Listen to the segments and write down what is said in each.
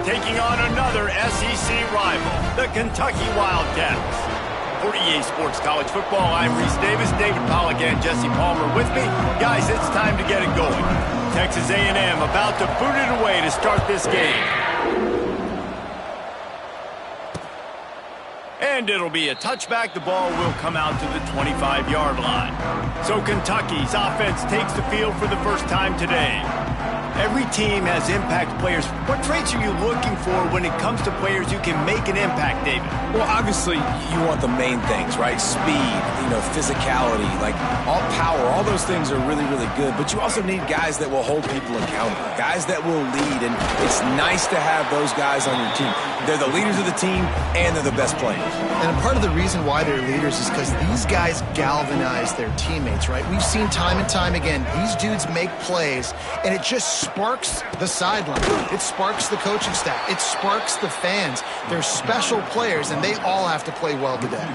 taking on another SEC rival, the Kentucky Wildcats. For EA Sports College Football, I'm Reese Davis, David Pollack, and Jesse Palmer with me. Guys, it's time to get it going. Texas A&M about to boot it away to start this game. And it'll be a touchback. The ball will come out to the 25-yard line. So Kentucky's offense takes the field for the first time today. Every team has impact players. What traits are you looking for when it comes to players who can make an impact, David? Well, obviously, you want the main things, right? Speed, physicality, like all power, all those things are really, really good. But you also need guys that will hold people accountable, guys that will lead. And it's nice to have those guys on your team. They're the leaders of the team, and they're the best players. And part of the reason why they're leaders is because these guys galvanize their teammates, right? We've seen time and time again, these dudes make plays, and it just sparks the sideline. It sparks the coaching staff. It sparks the fans. They're special players, and they all have to play well today.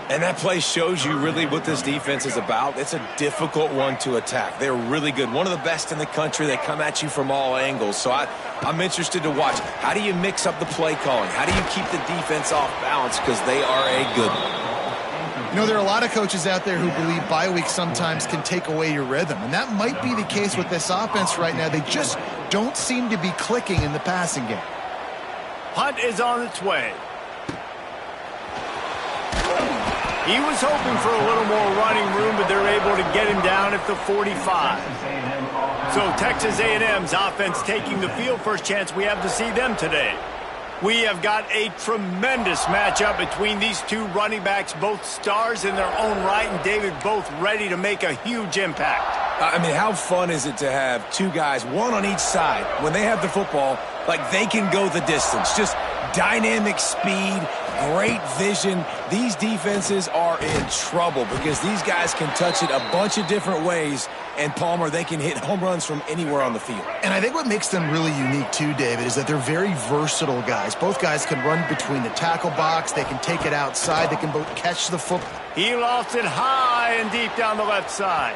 And that play shows you really what this defense is about. It's a difficult one to attack. They're really good. One of the best in the country. They come at you from all angles. So I'm interested to watch. How do you mix up the play calling? How do you keep the defense off balance? Because they are a good one. There are a lot of coaches out there who believe bye weeks sometimes can take away your rhythm. And that might be the case with this offense right now. They just don't seem to be clicking in the passing game. Punt is on its way. He was hoping for a little more running room, but they're able to get him down at the 45. So Texas A&M's offense taking the field. First chance we have to see them today. We have got a tremendous matchup between these two running backs, both stars in their own right, and David both ready to make a huge impact. I mean, how fun is it to have two guys, one on each side, when they have the football, like they can go the distance. Just dynamic speed, great vision. These defenses are in trouble because these guys can touch it a bunch of different ways. And, Palmer, they can hit home runs from anywhere on the field. And I think what makes them really unique, too, David, is that they're very versatile guys. Both guys can run between the tackle box. They can take it outside. They can both catch the football. He lofts it high and deep down the left side.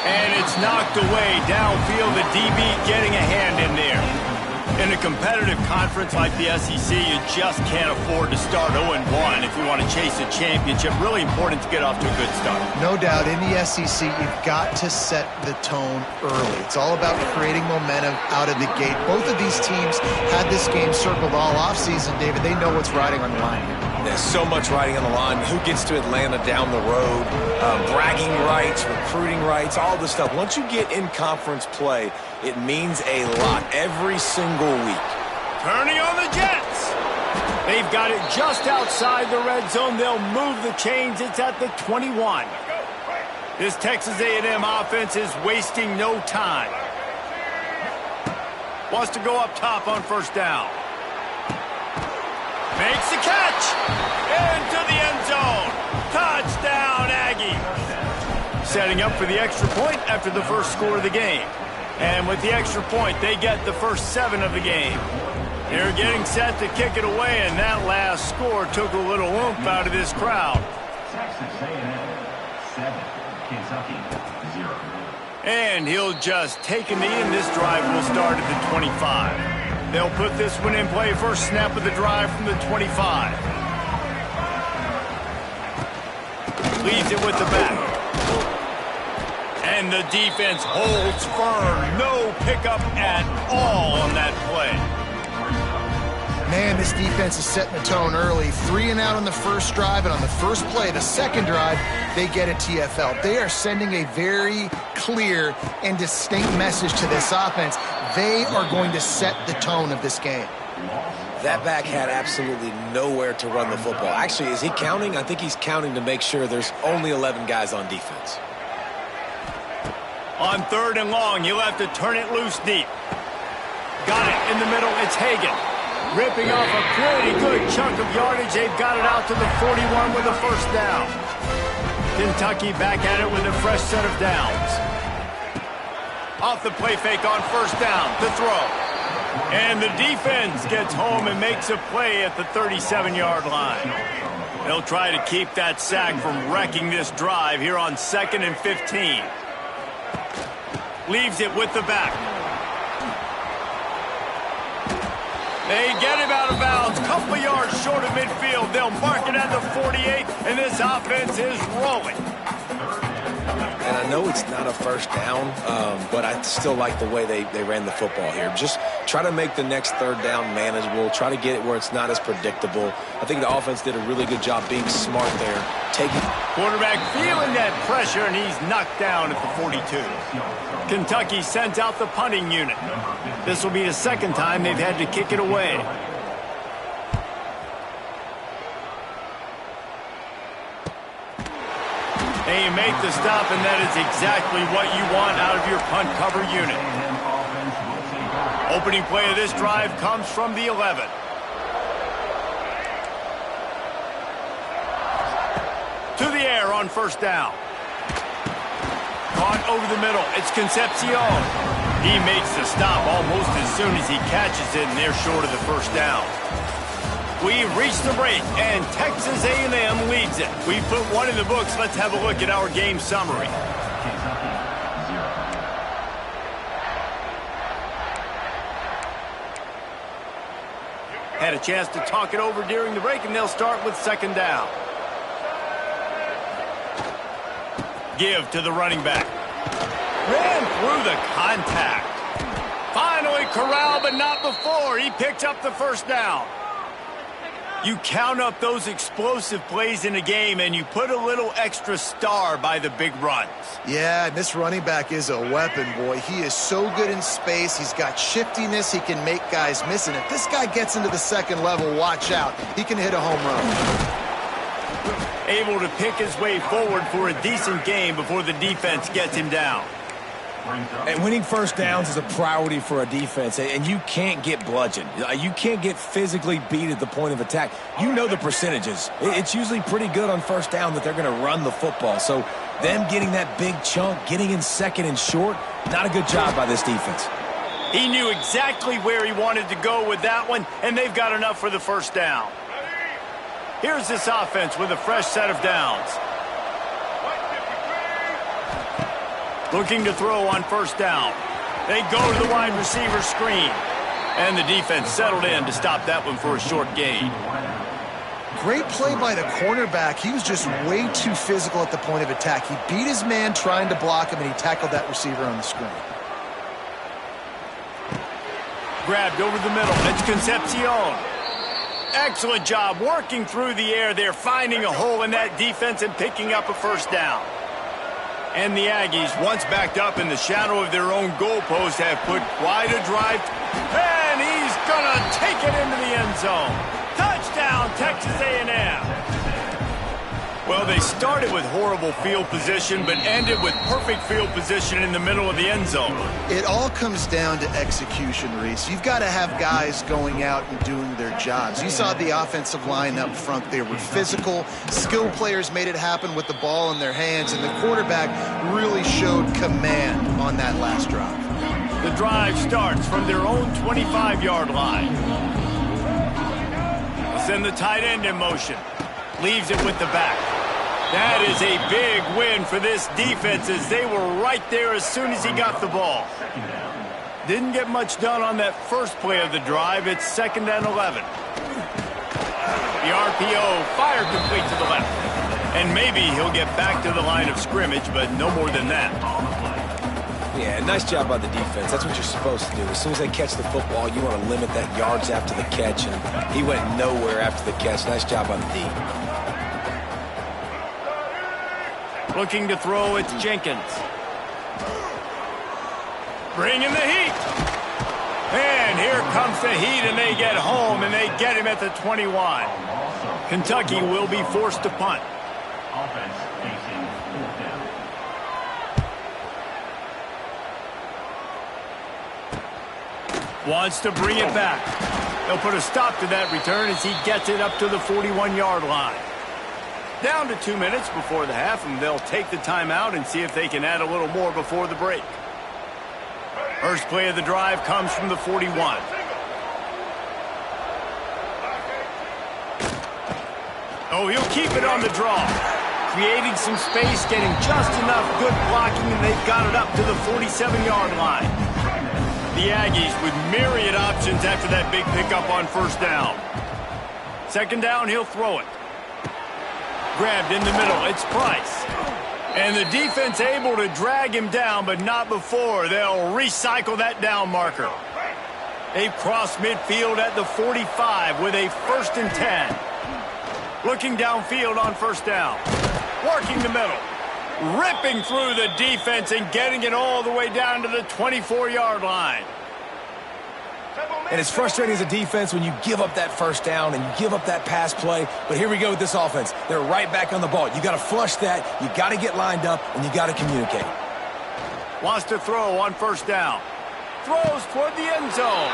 And it's knocked away downfield. The DB getting a hand in there. In a competitive conference like the SEC, you just can't afford to start 0-1 if you want to chase a championship. Really important to get off to a good start. No doubt, in the SEC, you've got to set the tone early. It's all about creating momentum out of the gate. Both of these teams had this game circled all offseason, David. They know what's riding on the line here. There's so much riding on the line. Who gets to Atlanta down the road? Bragging rights, recruiting rights, all this stuff. Once you get in conference play, it means a lot every single week. Turning on the Jets. They've got it just outside the red zone. They'll move the chains. It's at the 21. This Texas A&M offense is wasting no time. Wants to go up top on first down. Makes the catch. Into the end zone. Touchdown, Aggie. Setting up for the extra point after the first score of the game. And with the extra point, they get the first 7 of the game. They're getting set to kick it away, and that last score took a little oomph out of this crowd. Texas A&M 7, Kentucky 0. And he'll just take a knee, and this drive will start at the 25. They'll put this one in play. First snap of the drive from the 25. Leaves it with the back. And the defense holds firm. No pickup at all on that play. Man, this defense is setting the tone early. 3 and out on the first drive, and on the first play, the second drive, they get a TFL. They are sending a very clear and distinct message to this offense. They are going to set the tone of this game. That back had absolutely nowhere to run the football. Actually, is he counting? I think he's counting to make sure there's only 11 guys on defense. On 3rd and long, you'll have to turn it loose deep. Got it in the middle. It's Hagan. Ripping off a pretty good chunk of yardage. They've got it out to the 41 with a first down. Kentucky back at it with a fresh set of downs. Off the play fake on first down. The throw. And the defense gets home and makes a play at the 37-yard line. They'll try to keep that sack from wrecking this drive here on 2nd and 15. Leaves it with the back. They get him out of bounds, couple of yards short of midfield. They'll mark it at the 48, and this offense is rolling. And I know it's not a first down, but I still like the way they ran the football here. Just try to make the next third down manageable. Try to get it where it's not as predictable. I think the offense did a really good job being smart there. Quarterback feeling that pressure, and he's knocked down at the 42. Kentucky sends out the punting unit. This will be the second time they've had to kick it away. And you make the stop, and that is exactly what you want out of your punt cover unit. Opening play of this drive comes from the 11. To the air on first down. Caught over the middle. It's Concepcion. He makes the stop almost as soon as he catches it, and they're short of the first down. We've reached the break, and Texas A&M leads it. We put one in the books. Let's have a look at our game summary. Had a chance to talk it over during the break, and they'll start with second down. Give to the running back. Ran through the contact. Finally corralled, but not before. He picked up the first down. You count up those explosive plays in a game, and you put a little extra star by the big runs. Yeah, and this running back is a weapon, boy. He is so good in space. He's got shiftiness. He can make guys miss. And if this guy gets into the second level, watch out. He can hit a home run. Able to pick his way forward for a decent game before the defense gets him down. And winning first downs is a priority for a defense, and you can't get bludgeoned. You can't get physically beat at the point of attack. You know the percentages. It's usually pretty good on first down that they're going to run the football. So them getting that big chunk, getting in second and short, not a good job by this defense. He knew exactly where he wanted to go with that one, and they've got enough for the first down. Here's this offense with a fresh set of downs. Looking to throw on first down. They go to the wide receiver screen. And the defense settled in to stop that one for a short gain. Great play by the cornerback. He was just way too physical at the point of attack. He beat his man trying to block him, and he tackled that receiver on the screen. Grabbed over the middle. It's Concepcion. Excellent job working through the air there, finding a hole in that defense and picking up a first down. And the Aggies, once backed up in the shadow of their own goalpost, have put quite a drive. And he's going to take it into the end zone. Touchdown, Texas A&M. Well, they started with horrible field position, but ended with perfect field position in the middle of the end zone. It all comes down to execution, Reese. You've got to have guys going out and doing their jobs. You saw the offensive line up front. They were physical. Skilled players made it happen with the ball in their hands, and the quarterback really showed command on that last drive. The drive starts from their own 25-yard line. They'll send the tight end in motion. Leaves it with the back. That is a big win for this defense, as they were right there as soon as he got the ball. Didn't get much done on that first play of the drive. It's 2nd and 11. The RPO fired complete to the left. And maybe he'll get back to the line of scrimmage, but no more than that. Yeah, nice job by the defense. That's what you're supposed to do. As soon as they catch the football, you want to limit that yards after the catch, and he went nowhere after the catch. Nice job by the D. Looking to throw, it's Jenkins. Bringing the heat. And here comes the heat, and they get home, and they get him at the 21. Kentucky will be forced to punt. Offense facing 4th down. Wants to bring it back. They'll put a stop to that return as he gets it up to the 41-yard line. Down to 2 minutes before the half, and they'll take the timeout and see if they can add a little more before the break. First play of the drive comes from the 41. Oh, he'll keep it on the draw. Creating some space, getting just enough good blocking, and they've got it up to the 47-yard line. the Aggies with myriad options after that big pickup on first down. Second down, he'll throw it. Grabbed in the middle, it's Price. And the defense able to drag him down, but not before. They'll recycle that down marker. They've crossed midfield at the 45 with a 1st and 10. Looking downfield on first down. Working the middle. Ripping through the defense and getting it all the way down to the 24-yard line. And it's frustrating as a defense when you give up that first down and you give up that pass play. But here we go with this offense. They're right back on the ball. You got to flush that. You got to get lined up, and you got to communicate. Wants to throw on first down. Throws toward the end zone.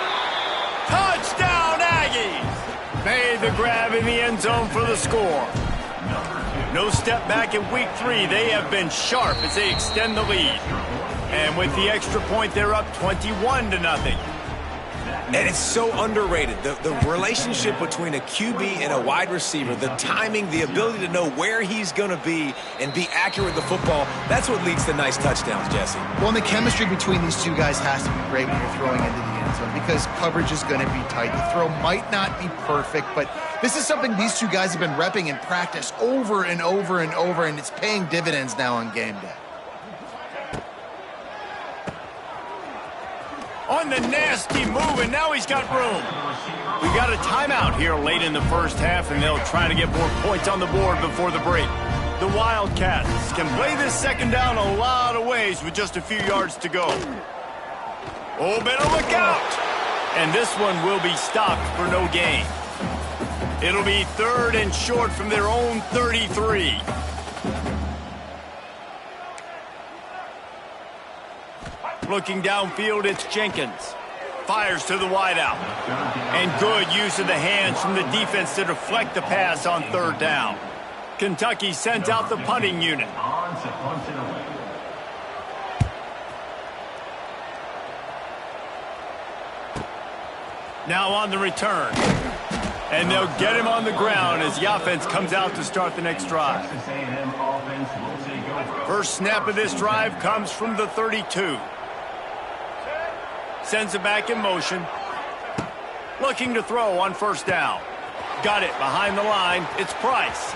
Touchdown, Aggies! Made the grab in the end zone for the score. No step back in week 3. They have been sharp as they extend the lead. And with the extra point, they're up 21-0. And it's so underrated. The relationship between a QB and a wide receiver, the timing, the ability to know where he's going to be and be accurate with the football, that's what leads to nice touchdowns, Jesse. Well, and the chemistry between these two guys has to be great when you're throwing into the end zone because coverage is going to be tight. The throw might not be perfect, but this is something these two guys have been repping in practice over and over and over, and it's paying dividends now on game day. On the nasty move, and now he's got room. We got a timeout here late in the first half, and they'll try to get more points on the board before the break. The Wildcats can play this second down a lot of ways with just a few yards to go. Oh, better look out! And this one will be stopped for no gain. It'll be 3rd and short from their own 33. Looking downfield, it's Jenkins. Fires to the wideout. And good use of the hands from the defense to deflect the pass on 3rd down. Kentucky sends out the punting unit. Now on the return. And they'll get him on the ground as the offense comes out to start the next drive. First snap of this drive comes from the 32. Sends it back in motion. Looking to throw on first down. Got it behind the line. It's Price.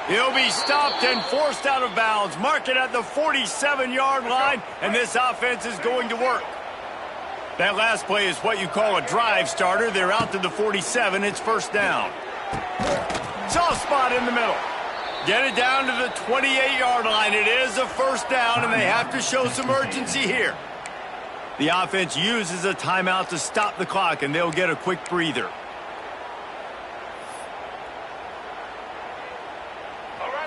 He'll be stopped and forced out of bounds. Mark it at the 47-yard line, and this offense is going to work. That last play is what you call a drive starter. They're out to the 47. It's first down. Soft spot in the middle. Get it down to the 28-yard line. It is a first down, and they have to show some urgency here. The offense uses a timeout to stop the clock, and they'll get a quick breather.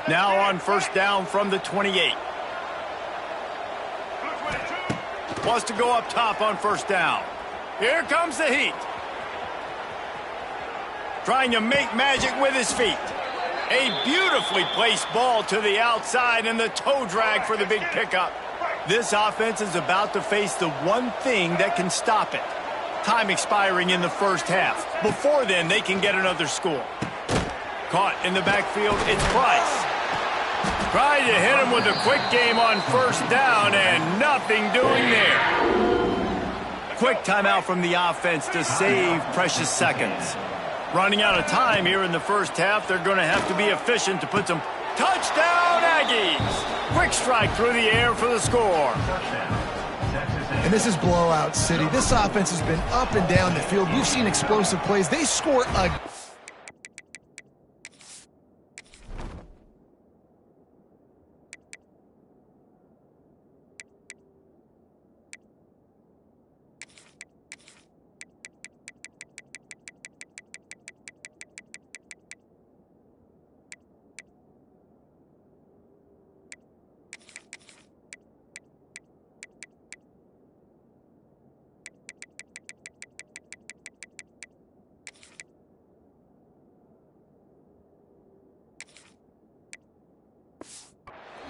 Now on first down from the 28. Wants to go up top on first down. Here comes the heat. Trying to make magic with his feet. A beautifully placed ball to the outside and the toe drag for the big pickup. This offense is about to face the one thing that can stop it. Time expiring in the first half. Before then, they can get another score. Caught in the backfield, it's Price. Tried to hit him with a quick game on first down and nothing doing there. Quick timeout from the offense to save precious seconds. Running out of time here in the first half, they're going to have to be efficient to put some touchdown Aggies. Quick strike through the air for the score. And this is blowout city. This offense has been up and down the field. We've seen explosive plays. They score a...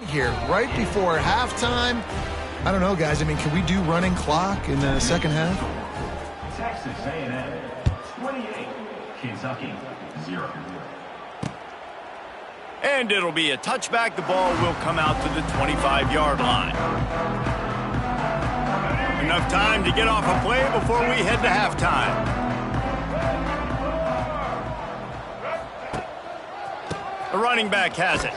here right before halftime. I don't know, guys. I mean, can we do running clock in the second half? Texas A&M 28, Kentucky 0. And it'll be a touchback. The ball will come out to the 25-yard line. Enough time to get off a play before we head to halftime. The running back has it.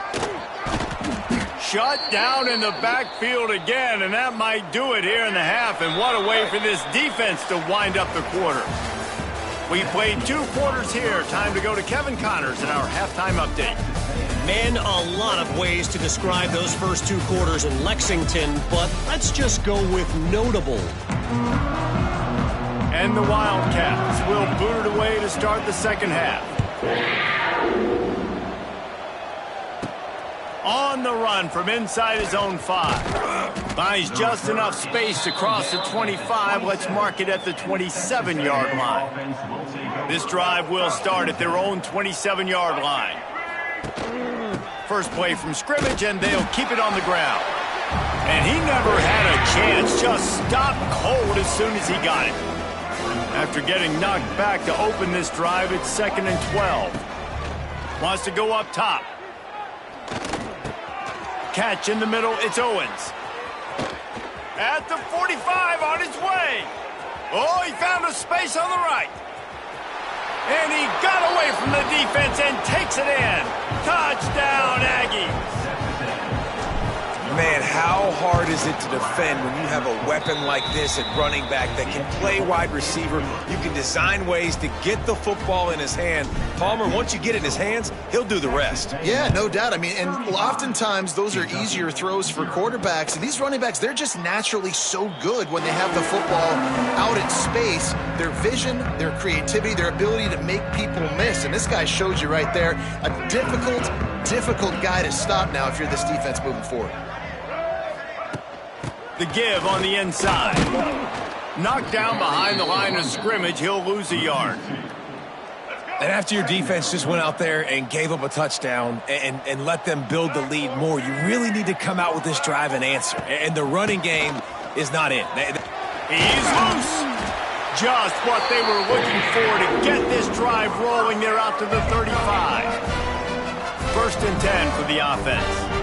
Shut down in the backfield again, and that might do it here in the half. And what a way for this defense to wind up the quarter. We played 2 quarters here. Time to go to Kevin Connors in our halftime update. Man, a lot of ways to describe those first 2 quarters in Lexington, but let's just go with notable. And the Wildcats will boot it away to start the second half. On the run from inside his own 5. Finds just enough space to cross the 25. Let's mark it at the 27-yard line. This drive will start at their own 27-yard line. First play from scrimmage, and they'll keep it on the ground. And he never had a chance, just stopped cold as soon as he got it. After getting knocked back to open this drive, it's 2nd and 12. Wants to go up top. Catch in the middle, it's Owens. At the 45 on his way. Oh, he found a space on the right. And he got away from the defense and takes it in. Touchdown, Aggies. Man, how hard is it to defend when you have a weapon like this at running back that can play wide receiver? You can design ways to get the football in his hand. Palmer, once you get it in his hands, he'll do the rest. Yeah, no doubt. I mean, and oftentimes those are easier throws for quarterbacks. And these running backs, they're just naturally so good when they have the football out in space. Their vision, their creativity, their ability to make people miss. And this guy showed you right there a difficult guy to stop now if you're this defense moving forward. The give on the inside. Knocked down behind the line of scrimmage, he'll lose a yard. And after your defense just went out there and gave up a touchdown and let them build the lead more, you really need to come out with this drive and answer. And the running game is not in. He's loose. Just what they were looking for to get this drive rolling. They're out to the 35. 1st and 10 for the offense.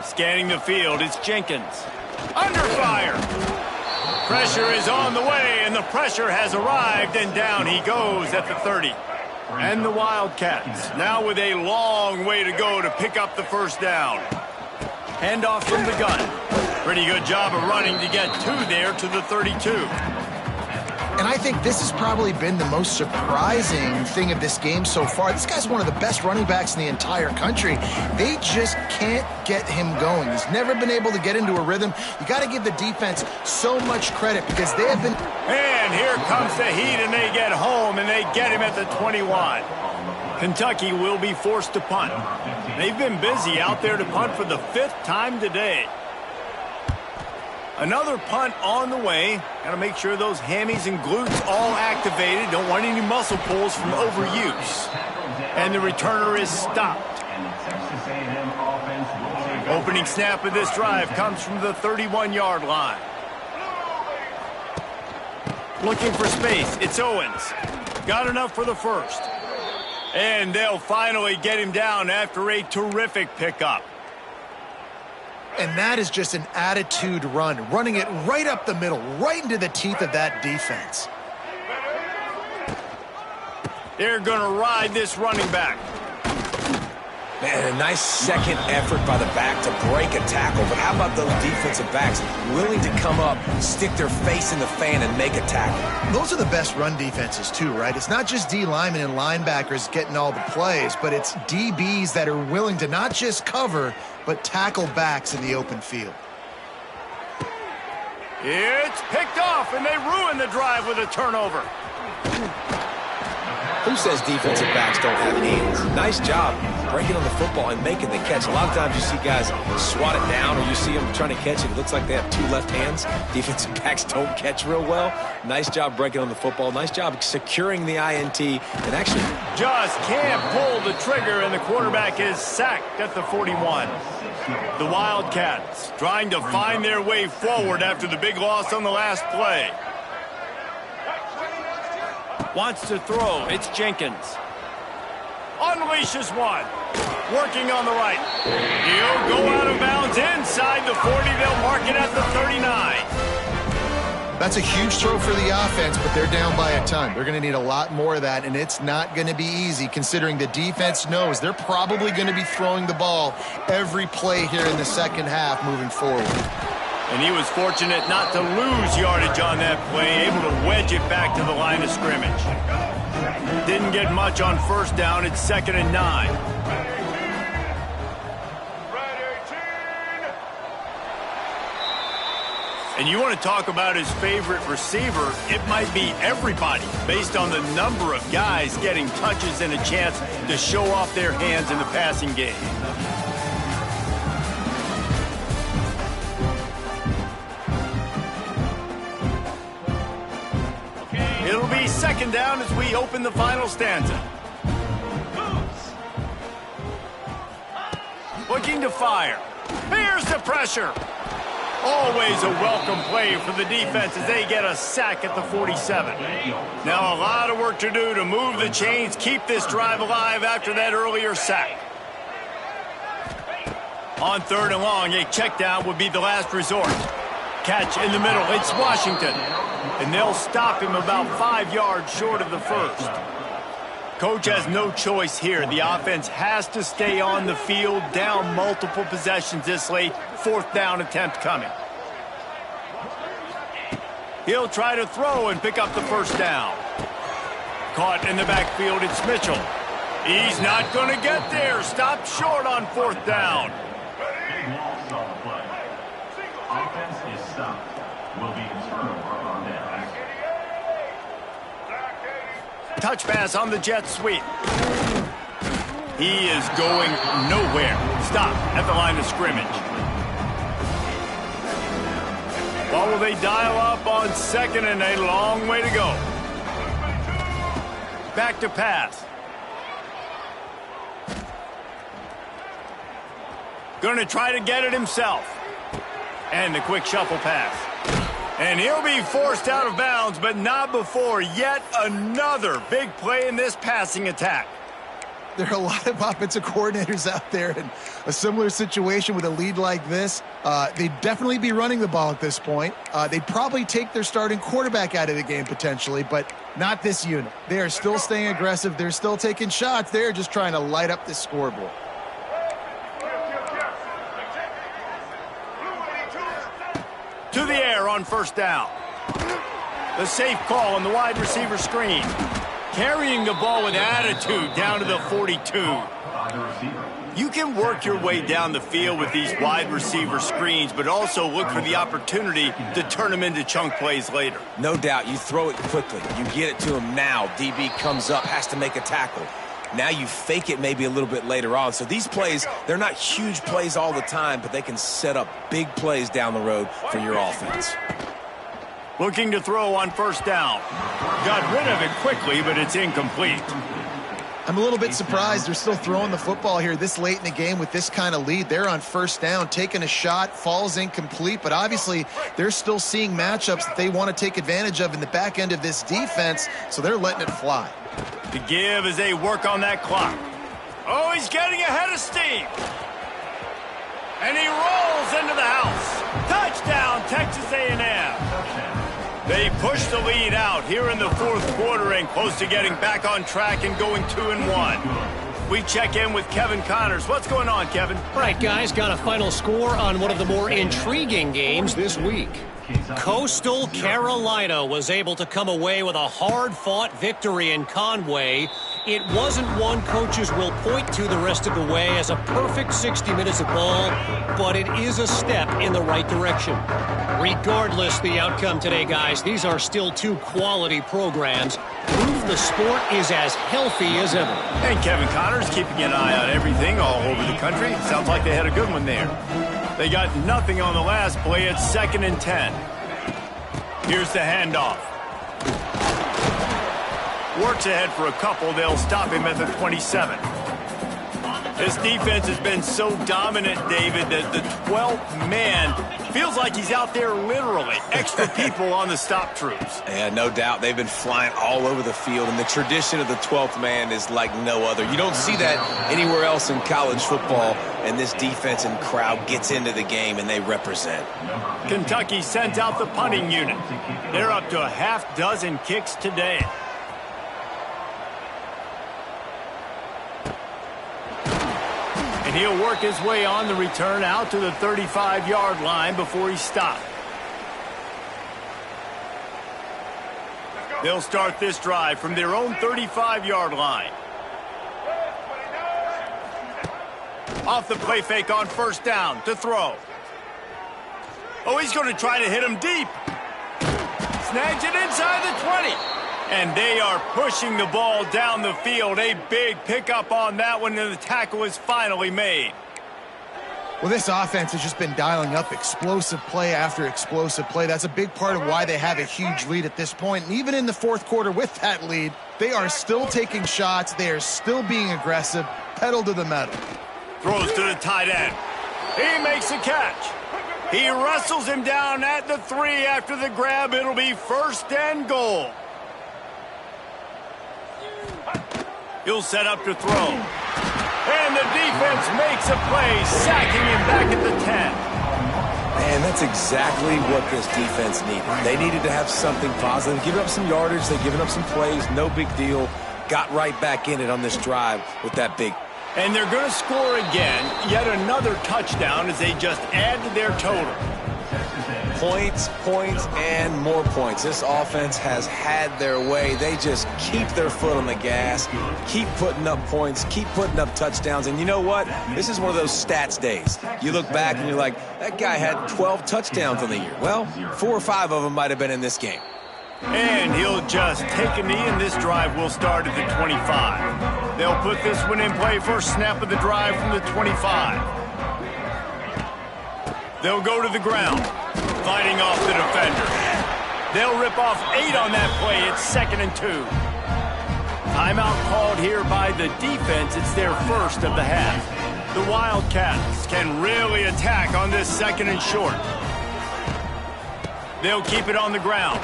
Scanning the field, it's Jenkins. Under fire. Pressure is on the way, and the pressure has arrived, and down he goes at the 30. And the Wildcats, now with a long way to go to pick up the first down. Handoff from the gun. Pretty good job of running to get 2 there to the 32. And I think this has probably been the most surprising thing of this game so far. This guy's one of the best running backs in the entire country. They just can't get him going. He's never been able to get into a rhythm. You got to give the defense so much credit because they have been... And here comes the heat, and they get home, and they get him at the 21. Kentucky will be forced to punt. They've been busy out there to punt for the 5th time today. Another punt on the way. Got to make sure those hammies and glutes all activated. Don't want any muscle pulls from overuse. And the returner is stopped. Opening snap of this drive comes from the 31-yard line. Looking for space. It's Owens. Got enough for the first. And they'll finally get him down after a terrific pickup. And that is just an attitude run, running it right up the middle, right into the teeth of that defense. They're going to ride this running back. Man, a nice second effort by the back to break a tackle. But how about those defensive backs willing to come up, stick their face in the fan, and make a tackle? Those are the best run defenses, too, right? It's not just D linemen and linebackers getting all the plays, but it's DBs that are willing to not just cover, but tackle backs in the open field. It's picked off, and they ruin the drive with a turnover. Who says defensive backs don't have hands? Nice job breaking on the football and making the catch. A lot of times you see guys swat it down, or you see them trying to catch it. It looks like they have 2 left hands. Defensive backs don't catch real well. Nice job breaking on the football. Nice job securing the INT. And actually just can't pull the trigger, and the quarterback is sacked at the 41. The Wildcats trying to find their way forward after the big loss on the last play. Wants to throw. It's Jenkins. Unleashes one. Working on the right. He'll go out of bounds inside the 40. They'll mark it at the 39. That's a huge throw for the offense, but they're down by a ton. They're going to need a lot more of that, and it's not going to be easy considering the defense knows they're probably going to be throwing the ball every play here in the second half moving forward. And he was fortunate not to lose yardage on that play, able to wedge it back to the line of scrimmage. Didn't get much on first down. It's 2nd and 9. And you want to talk about his favorite receiver, it might be everybody based on the number of guys getting touches and a chance to show off their hands in the passing game. It'll be 2nd down as we open the final stanza. Looking to fire. Here's the pressure. Always a welcome play for the defense as they get a sack at the 47. Now a lot of work to do to move the chains, keep this drive alive after that earlier sack. On 3rd and long, a check down would be the last resort. Catch in the middle, it's Washington. And they'll stop him about 5 yards short of the first. Coach has no choice here. The offense has to stay on the field, down multiple possessions this late. 4th down attempt coming. He'll try to throw and pick up the first down. Caught in the backfield, it's Mitchell. He's not going to get there. Stopped short on 4th down. Big loss on the play. Offense is stopped. Will be a turnover on down. Touch pass on the jet sweep. He is going nowhere. Stop at the line of scrimmage. What will they dial up on 2nd and a long way to go? Back to pass. Going to try to get it himself. And the quick shuffle pass. And he'll be forced out of bounds, but not before yet another big play in this passing attack. There are a lot of offensive coordinators out there in a similar situation with a lead like this. They'd definitely be running the ball at this point. They'd probably take their starting quarterback out of the game potentially, but not this unit. They are still staying aggressive. They're still taking shots. They're just trying to light up the scoreboard. To the air on 1st down. The safe call on the wide receiver screen. Carrying the ball with attitude down to the 42. You can work your way down the field with these wide receiver screens, but also look for the opportunity to turn them into chunk plays later. No doubt, you throw it quickly. You get it to him now. DB comes up, has to make a tackle. Now you fake it maybe a little bit later on. So these plays, they're not huge plays all the time, but they can set up big plays down the road for your offense. Looking to throw on 1st down. Got rid of it quickly, but it's incomplete. I'm a little bit surprised they're still throwing the football here this late in the game with this kind of lead. They're on 1st down, taking a shot, falls incomplete, but obviously they're still seeing matchups that they want to take advantage of in the back end of this defense, so they're letting it fly. To give as they work on that clock. Oh, he's getting ahead of steam. And he rolls into the house. Touchdown, Texas A&M. They push the lead out here in the 4th quarter and close to getting back on track and going 2-1. We check in with Kevin Connors. What's going on, Kevin? All right, guys, got a final score on one of the more intriguing games this week. Coastal Carolina was able to come away with a hard-fought victory in Conway. It wasn't one coaches will point to the rest of the way as a perfect 60 minutes of ball, but it is a step in the right direction. Regardless the outcome today, guys, these are still 2 quality programs. Proof the sport is as healthy as ever. And Kevin Connors keeping an eye on everything all over the country. Sounds like they had a good one there. They got nothing on the last play. It's 2nd and 10. Here's the handoff. Works ahead for a couple. They'll stop him at the 27. This defense has been so dominant, David, that the 12th man feels like he's out there literally. Extra people on the stop troops. Yeah, no doubt. They've been flying all over the field, and the tradition of the 12th man is like no other. You don't see that anywhere else in college football, and this defense and crowd gets into the game, and they represent. Kentucky sent out the punting unit. They're up to a half-dozen kicks today. And he'll work his way on the return out to the 35-yard line before he's stopped. They'll start this drive from their own 35-yard line. Off the play fake on first down to throw. Oh, he's going to try to hit him deep. Snags it inside the 20. And they are pushing the ball down the field. A big pickup on that one, and the tackle is finally made. Well, this offense has just been dialing up explosive play after explosive play. That's a big part of why they have a huge lead at this point. And even in the fourth quarter with that lead, they are still taking shots. They are still being aggressive, pedal to the metal. Throws to the tight end. He makes a catch. He wrestles him down at the 3 after the grab. It'll be first and goal. He'll set up to throw. And the defense makes a play, sacking him back at the 10. Man, that's exactly what this defense needed. They needed to have something positive. Give up some yardage. They've given up some plays. No big deal. Got right back in it on this drive with that big. And they're going to score again. Yet another touchdown as they just add to their total. Points, points, and more points. This offense has had their way. They just keep their foot on the gas, keep putting up points, keep putting up touchdowns. And you know what? This is one of those stats days. You look back and you're like, that guy had 12 touchdowns on the year. Well, 4 or 5 of them might have been in this game. And he'll just take a knee, and this drive will start at the 25. They'll put this one in play first snap of the drive from the 25. They'll go to the ground, fighting off the defender. They'll rip off 8 on that play. It's 2nd and 2. Timeout called here by the defense. It's their first of the half. The Wildcats can really attack on this 2nd and short. They'll keep it on the ground.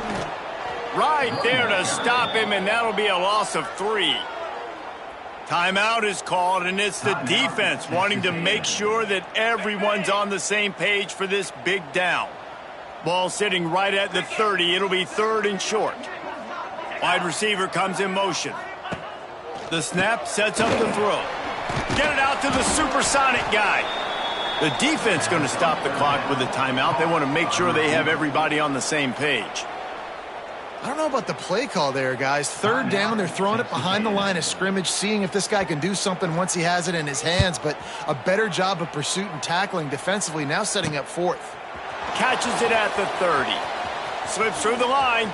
Right there to stop him, and that'll be a loss of 3. Timeout is called, and it's the defense wanting to make sure that everyone's on the same page for this big down. Ball sitting right at the 30. It'll be 3rd and short. Wide receiver comes in motion. The snap sets up the throw. Get it out to the supersonic guy. The defense going to stop the clock with a timeout. They want to make sure they have everybody on the same page. I don't know about the play call there, guys. 3rd down, they're throwing it behind the line of scrimmage, seeing if this guy can do something once he has it in his hands, but a better job of pursuit and tackling defensively, now setting up 4th. Catches it at the 30. Slips through the line.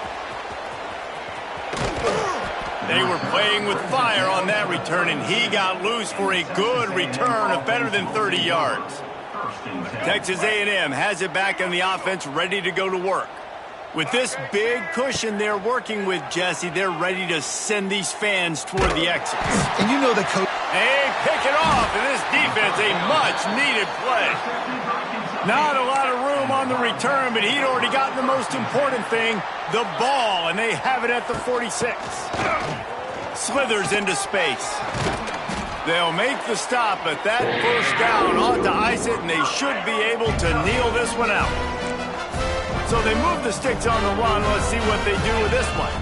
They were playing with fire on that return, and he got loose for a good return of better than 30 yards. Texas A&M has it back in the offense, ready to go to work. With this big cushion they're working with, Jesse, they're ready to send these fans toward the exits. And you know the coach. Hey, pick it off, and this defense, a much-needed play. Not a lot of room on the return, but he'd already gotten the most important thing, the ball, and they have it at the 46. Slithers into space. They'll make the stop, but that first down ought to ice it, and they should be able to kneel this one out. So they move the sticks on the run. Let's see what they do with this one.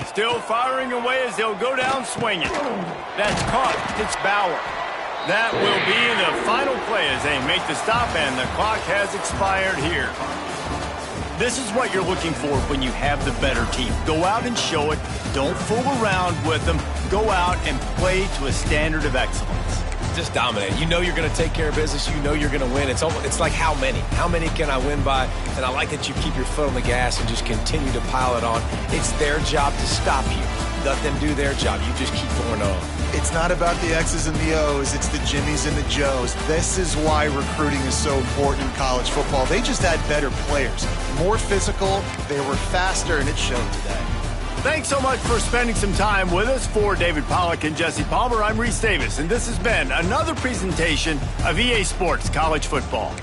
Still firing away as they'll go down swinging. That's caught. It's Bauer. That will be the final play as they make the stop, and the clock has expired here. This is what you're looking for when you have the better team. Go out and show it. Don't fool around with them. Go out and play to a standard of excellence. Just dominate. You know you're going to take care of business. You know you're going to win. It's like how many? How many can I win by? And I like that you keep your foot on the gas and just continue to pile it on. It's their job to stop you. Let them do their job. You just keep going on. It's not about the X's and the O's. It's the Jimmies and the Joes. This is why recruiting is so important in college football. They just had better players. More physical. They were faster, and it showed today. Thanks so much for spending some time with us. For David Pollack and Jesse Palmer, I'm Reese Davis, and this has been another presentation of EA Sports College Football.